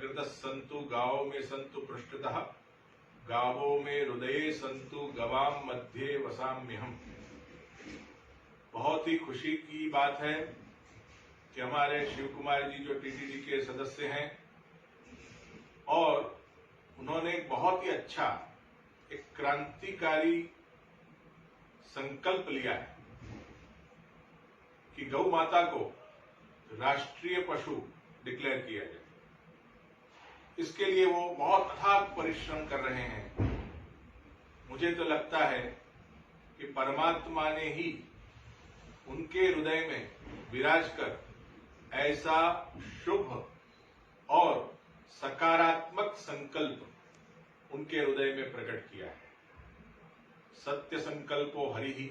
प्रकृतः सन्तु गावो में सन्तु पृष्ठतः, गावो में हृदये सन्तु गवाम मध्ये वसाम्यहम्। बहुत ही खुशी की बात है कि हमारे शिव कुमार जी जो टीटीडी के सदस्य हैं और उन्होंने एक बहुत ही अच्छा एक क्रांतिकारी संकल्प लिया है कि गौ माता को राष्ट्रीय पशु डिक्लेयर किया जाए। इसके लिए वो बहुत अथाक परिश्रम कर रहे हैं। मुझे तो लगता है कि परमात्मा ने ही उनके हृदय में विराज कर ऐसा शुभ और सकारात्मक संकल्प उनके हृदय में प्रकट किया है। सत्य संकल्पो हरि ही।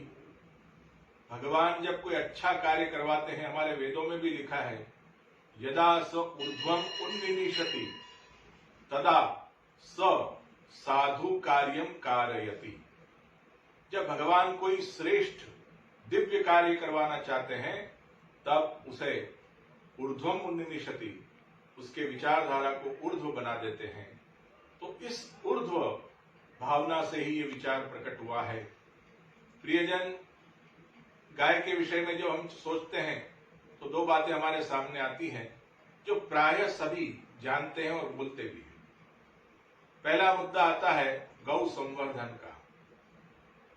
भगवान जब कोई अच्छा कार्य करवाते हैं, हमारे वेदों में भी लिखा है, यदा स ऊर्ध्वम उन्निवेशति तदा स साधु कार्यम कारयति। जब भगवान कोई श्रेष्ठ दिव्य कार्य करवाना चाहते हैं तब उसे ऊर्ध्वम उन्निवेशति, उसके विचारधारा को ऊर्ध्व बना देते हैं। तो इस ऊर्ध्व भावना से ही ये विचार प्रकट हुआ है। प्रियजन, गाय के विषय में जो हम सोचते हैं तो दो बातें हमारे सामने आती हैं जो प्रायः सभी जानते हैं और बोलते भी हैं। पहला मुद्दा आता है गौ संवर्धन का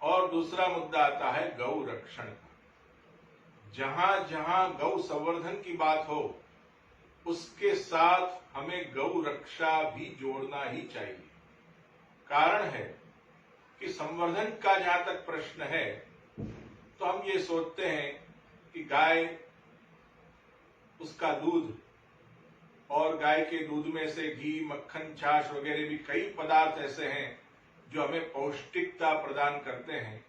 और दूसरा मुद्दा आता है गौ रक्षण का। जहां जहां गौ संवर्धन की बात हो उसके साथ हमें गौ रक्षा भी जोड़ना ही चाहिए। कारण है कि संवर्धन का जहां तक प्रश्न है तो हम ये सोचते हैं कि गाय, उसका दूध और गाय के दूध में से घी, मक्खन, छाछ वगैरह भी कई पदार्थ ऐसे हैं जो हमें पौष्टिकता प्रदान करते हैं।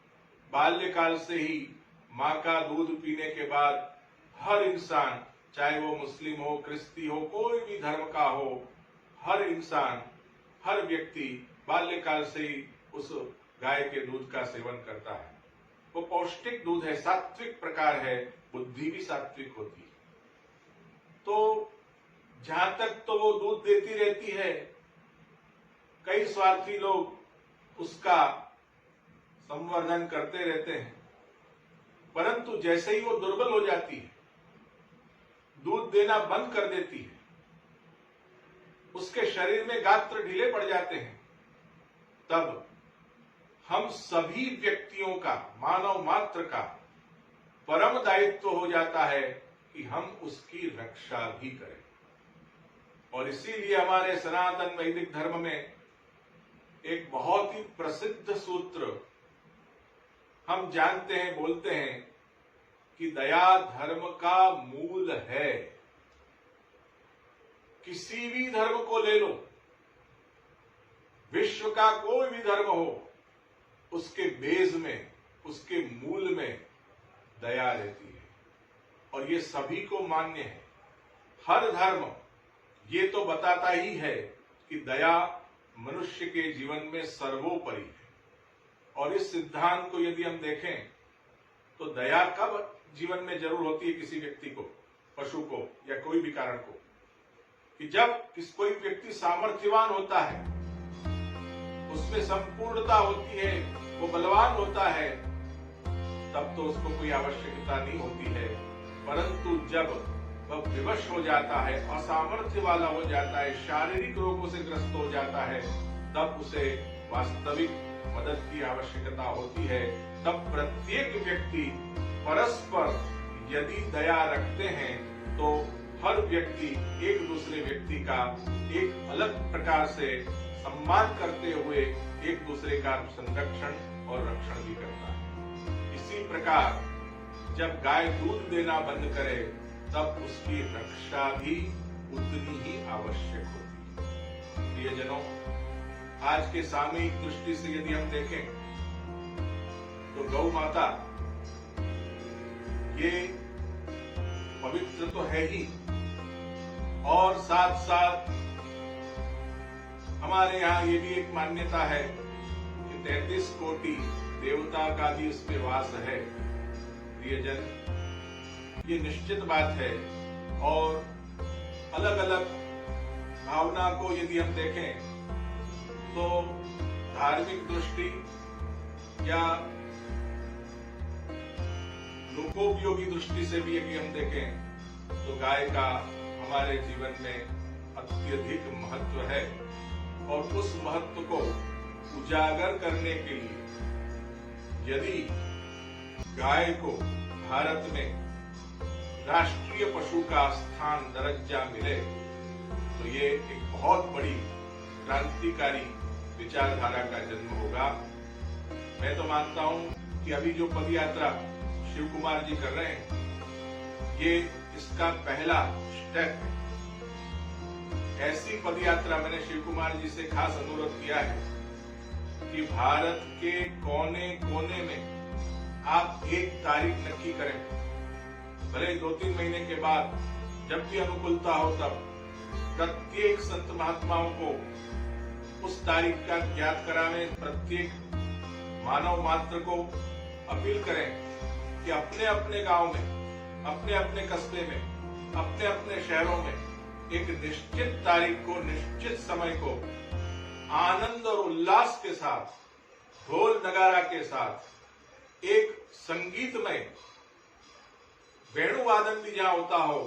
बाल्यकाल से ही मां का दूध पीने के बाद हर इंसान, चाहे वो मुस्लिम हो, क्रिस्ती हो, कोई भी धर्म का हो, हर इंसान, हर व्यक्ति बाल्यकाल से ही उस गाय के दूध का सेवन करता है। वो पौष्टिक दूध है, सात्विक प्रकार है, बुद्धि भी सात्विक होती है। तो जहां तक तो वो दूध देती रहती है, कई स्वार्थी लोग उसका संवर्धन करते रहते हैं, परंतु जैसे ही वो दुर्बल हो जाती है, दूध देना बंद कर देती है, उसके शरीर में गात्र ढीले पड़ जाते हैं, तब हम सभी व्यक्तियों का, मानव मात्र का परम दायित्व हो जाता है कि हम उसकी रक्षा भी करें। और इसीलिए हमारे सनातन वैदिक धर्म में एक बहुत ही प्रसिद्ध सूत्र हम जानते हैं, बोलते हैं कि दया धर्म का मूल है। किसी भी धर्म को ले लो, विश्व का कोई भी धर्म हो, उसके बेस में, उसके मूल में दया रहती है और ये सभी को मान्य है। हर धर्म ये तो बताता ही है कि दया मनुष्य के जीवन में सर्वोपरि है। और इस सिद्धांत को यदि हम देखें तो दया कब जीवन में जरूर होती है किसी व्यक्ति को, पशु को या कोई भी कारण को, कि जब कोई व्यक्ति सामर्थ्यवान होता है, उसमें संपूर्णता होती है, वो बलवान होता है, तब तो उसको कोई आवश्यकता नहीं होती है। परंतु जब वह विवश हो जाता है, असामर्थ्य वाला हो जाता है, शारीरिक रोगों से ग्रस्त हो जाता है, तब उसे वास्तविक मदद की आवश्यकता होती है। तब प्रत्येक व्यक्ति परस्पर यदि दया रखते हैं तो हर व्यक्ति एक दूसरे व्यक्ति का एक अलग प्रकार से सम्मान करते हुए एक दूसरे का संरक्षण और रक्षण भी करता है। इसी प्रकार जब गाय दूध देना बंद करे तब उसकी रक्षा भी उतनी ही आवश्यक होती है। प्रियजनों, आज के सामयिक दृष्टि से यदि हम देखें तो गौ माता ये पवित्र तो है ही, और साथ साथ हमारे यहाँ ये भी एक मान्यता है कि 33 कोटि देवता का भी इसमें वास है। प्रियजन, ये निश्चित बात है और अलग अलग भावना को यदि हम देखें तो धार्मिक दृष्टि या लोकोपयोगी दृष्टि से भी यदि हम देखें तो गाय का हमारे जीवन में अत्यधिक महत्व है और उस महत्व को उजागर करने के लिए यदि गाय को भारत में राष्ट्रीय पशु का स्थान दर्जा मिले तो ये एक बहुत बड़ी क्रांतिकारी विचारधारा का जन्म होगा। मैं तो मानता हूं कि अभी जो पदयात्रा शिव कुमार जी कर रहे हैं ये इसका पहला स्टेप है। ऐसी पदयात्रा मैंने शिव कुमार जी से खास अनुरोध किया है कि भारत के कोने कोने में आप एक तारीख नक्की करें, भले 2-3 महीने के बाद जब भी अनुकूलता हो तब प्रत्येक संत महात्माओं को उस तारीख का ज्ञात करावें। प्रत्येक मानव मात्र को अपील करें कि अपने अपने गांव में, अपने अपने कस्बे में, अपने अपने शहरों में एक निश्चित तारीख को, निश्चित समय को आनंद और उल्लास के साथ, ढोल नगारा के साथ, एक संगीतमय वेणुवादन भी जहां होता हो,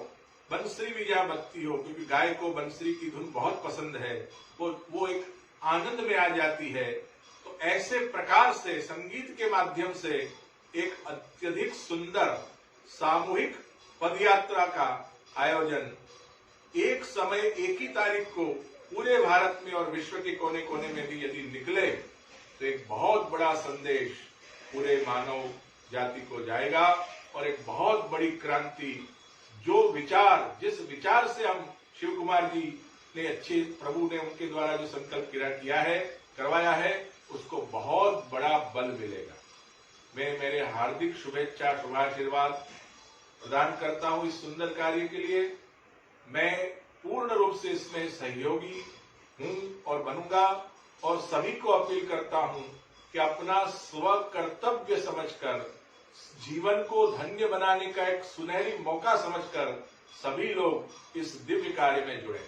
बंसरी भी जहां बजती हो, क्योंकि गाय को बंसरी की धुन बहुत पसंद है, वो एक आनंद में आ जाती है। तो ऐसे प्रकार से संगीत के माध्यम से एक अत्यधिक सुंदर सामूहिक पदयात्रा का आयोजन एक समय, एक ही तारीख को पूरे भारत में और विश्व के कोने कोने में भी यदि निकले तो एक बहुत बड़ा संदेश पूरे मानव जाति को जाएगा और एक बहुत बड़ी क्रांति, जो विचार, जिस विचार से हम शिव कुमार जी ने अच्छे प्रभु ने उनके द्वारा जो संकल्प किया है, करवाया है, उसको बहुत बड़ा बल मिलेगा। मैं मेरे हार्दिक शुभेच्छा, शुभाशीर्वाद प्रदान करता हूं इस सुंदर कार्य के लिए। मैं पूर्ण रूप से इसमें सहयोगी हूं और बनूंगा और सभी को अपील करता हूं कि अपना स्व कर्तव्य समझकर, जीवन को धन्य बनाने का एक सुनहरी मौका समझकर सभी लोग इस दिव्य कार्य में जुड़े।